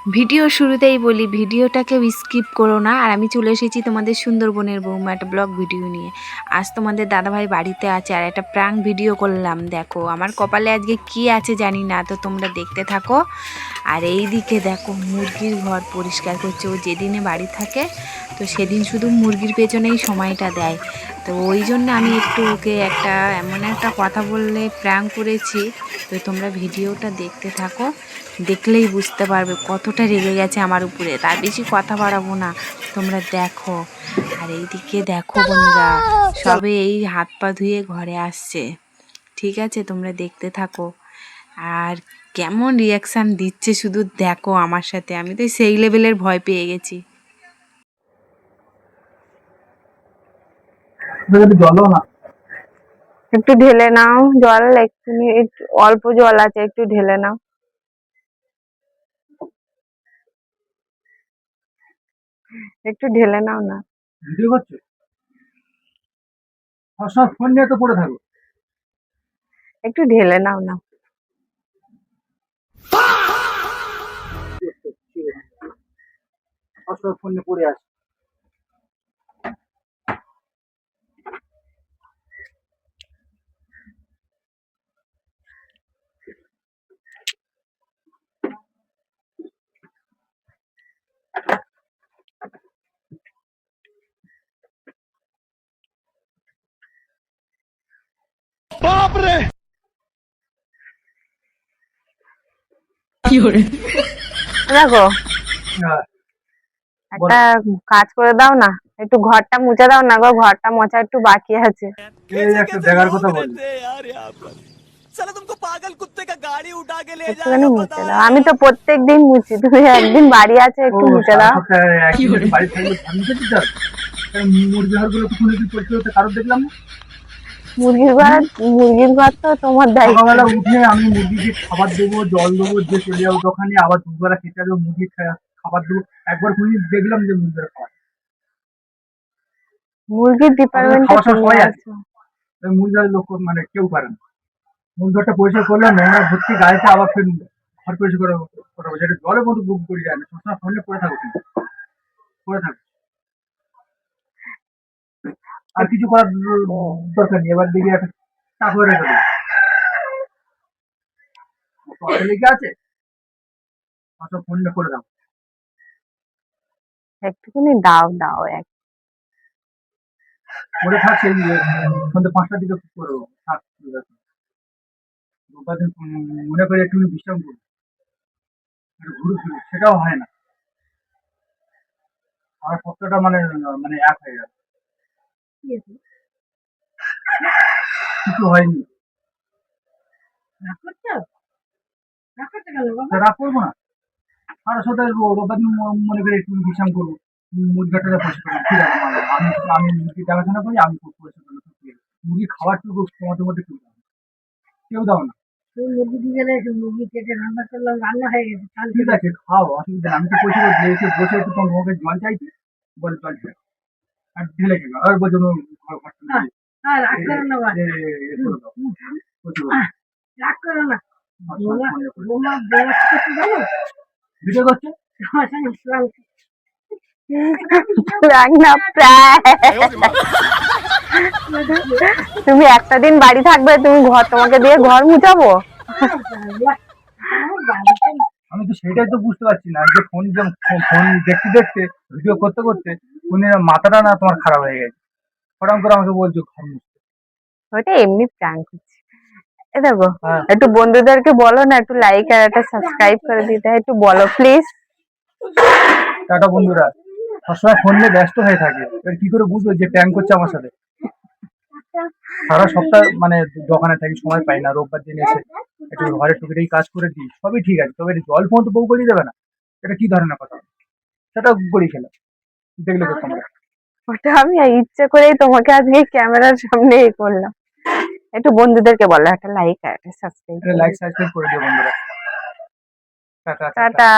Video শুরুতেই বলি ভিডিওটাকে স্কিপ করো না। আর আমি চলে এসেছি তোমাদের সুন্দরবনের বৌমা একটা ব্লগ ভিডিও নিয়ে। আজ তোমাদের দাদাভাই বাড়িতে আছে আর একটা প্রাঙ্ক ভিডিও করলাম। দেখো আমার কপালে আজকে কি আছে জানি না, তো তোমরা দেখতে থাকো। আর এই দিকে দেখো মুরগির ঘর পরিষ্কার করছে। ও যেদিনে বাড়ি থাকে তো সেদিন শুধু মুরগির পেছনেই সময়টা দেয়। তো ওই জন্য আমি একটু ওকে এমন একটা কথা বললে প্রাঙ্ক করেছি। তো তোমরা ভিডিওটা দেখতে থাকো, দেখলেই বুঝতে পারবে কতটা রেগে গেছে আমার উপরে। তার বেশি কথা বাড়াবো না, তোমরা দেখো। আর এইদিকে দেখো বন্ধুরা, সবে এই হাত পা ধুয়ে ঘরে আসছে। ঠিক আছে, তোমরা দেখতে থাকো। আর কেমন রিয়াকশান দিচ্ছে শুধু দেখো আমার সাথে। আমি তো সেই লেভেলের ভয় পেয়ে গেছি। জলও না, একটু ঢেলে নাও জল, একটু অল্প জল আছে, একটু ঢেলে নাও। একটু ঢেলে নাও না। ভিডিও করছো সবসময় ফোন নিয়ে তো পড়ে থাকো। একটু ঢেলে নাও না। সবসময় ফোন নিয়ে পড়ে আছে। দেখো হ্যাঁ, একটা কাজ করে দাও না, একটু ঘরটা মুছে দাও না গো, ঘরটা মোছা একটু বাকি আছে। এই একটা দেখার কথা বলি। একটুখানি মুছে দাও, আমি তো প্রত্যেকদিন মুছি, তুমি একদিন বাড়ি আছে ও একটু মুছে সারা দাও। সপ্তাহে একদিন বাড়ি থাকলে ভাঙতে দিতে হবে। মুরগি ঘরগুলো তো কোনো দিন পরিষ্কার হতে কারো দেখলাম না। মুরগির ঘর তো তোমার দায়িত্ব। সকালবেলা উঠে আমি মুরগিকে খাবার দেবো, জল দেবো, যে চলে যাবো দোকানে, আবার দুপুরবেলা খেতে দেবো, মুরগি খাবার দেবো। একবার কোনদিন দেখলাম যে মুরগির খাবার মুরগির ডিপার্টমেন্টে খাওয়ার সময় তুমি সবাই আছে, আছো। মুরগির লোক মানে কেউ পারে না। মুরগিটা পরিষ্কার করলে নোংরা ভর্তি গাড়িতে, আবার ফের ঘর পরিষ্কার করাবো, সেটা জলের মতো বুক করে যায় না। সবসময় ফোনে পড়ে থাকো, কিন্তু পড়ে থাকো। আর কিছু করার দরকার নেই। এবার দিকে একটা চা করে রেখে দেবো, লিখে আছে সব ফোনটা করে দাও। একটুখানি দাও দাও এক। পরে থাক, সেই সন্ধ্যে 5টার দিকে করবো। থাক, মনে করে একটু বিশ্রাম করবো, একটু ঘুরে ফিরে, সেটাও হয় না। আমার সপ্তাহটা মানে মানে এক হয়ে গেল, কিছু হয়নি। রাগ করবো না, আর সাথে রোববার দিন মনে করে একটু বিশ্রাম করবো, মুরগিটা পরিষ্কার করবো। ঠিক আছে, আমি আমি মুরগি দেখাশোনা করি, আমি পরিষ্কার করবো। মুরগি খাবারটুকু তোমাদের মধ্যে কেউ দাও না। মুরগি দিয়ে গেলে মুরগি কেটে রান্না করলাম, রান্না হয়ে গেছে, ঠিক আছে খাও, অসুবিধা নেই। আমি তো পয়সা করে এসে বসে একটু তোমার মুখে জল চাইছি, বলে জল চাই আর ঢেলে গেল। আর বলছো রাগ করো না, ভিডিও করছে। তুমি একটা দিন বাড়ি থাকবে, তুমি তোমাকে দিয়ে ঘর মুছাবো? আমি তো সেটাই তো বুঝতে পারছি না, যে ফোন দেখতে দেখতে ভিডিও করতে করতে ফোনের মাথাটা না তোমার খারাপ হয়ে গেছে। হঠাৎ করে আমাকে বলছো ঘর মুছতে। ওইটা এমনি প্র্যাঙ্ক হচ্ছে। এ দেখো, হ্যাঁ, একটু বন্ধুদেরকে বলো না, একটু লাইক আর একটা সাবস্ক্রাইব করে দিতে, একটু বলো প্লিজ। টাটা বন্ধুরা। সবসময় ফোন নিয়ে ব্যস্ত হয়ে থাকে, এবার কি করে বুঝবো যে প্র্যাঙ্ক করছে আমার সাথে। সারা সপ্তাহ মানে দোকানে থাকি, সময় পাই না। রোববার দিন এসে একটু ঘরে টুকিটাকি কাজ করে দিই, সবই ঠিক আছে। তবে জল ফোন তো বউ করিয়ে দেবে না, এটা কি ধরনের কথা? সেটা করি খেলা দেখলে তো তোমরা। ওটা আমি ইচ্ছে করেই তোমাকে আজকে ক্যামেরার সামনে করলাম। একটু বন্ধুদেরকে বলো একটা লাইক আর একটা সাবস্ক্রাইব। লাইক সাবস্ক্রাইব করে দিও বন্ধুরা। টাটা। টাটা।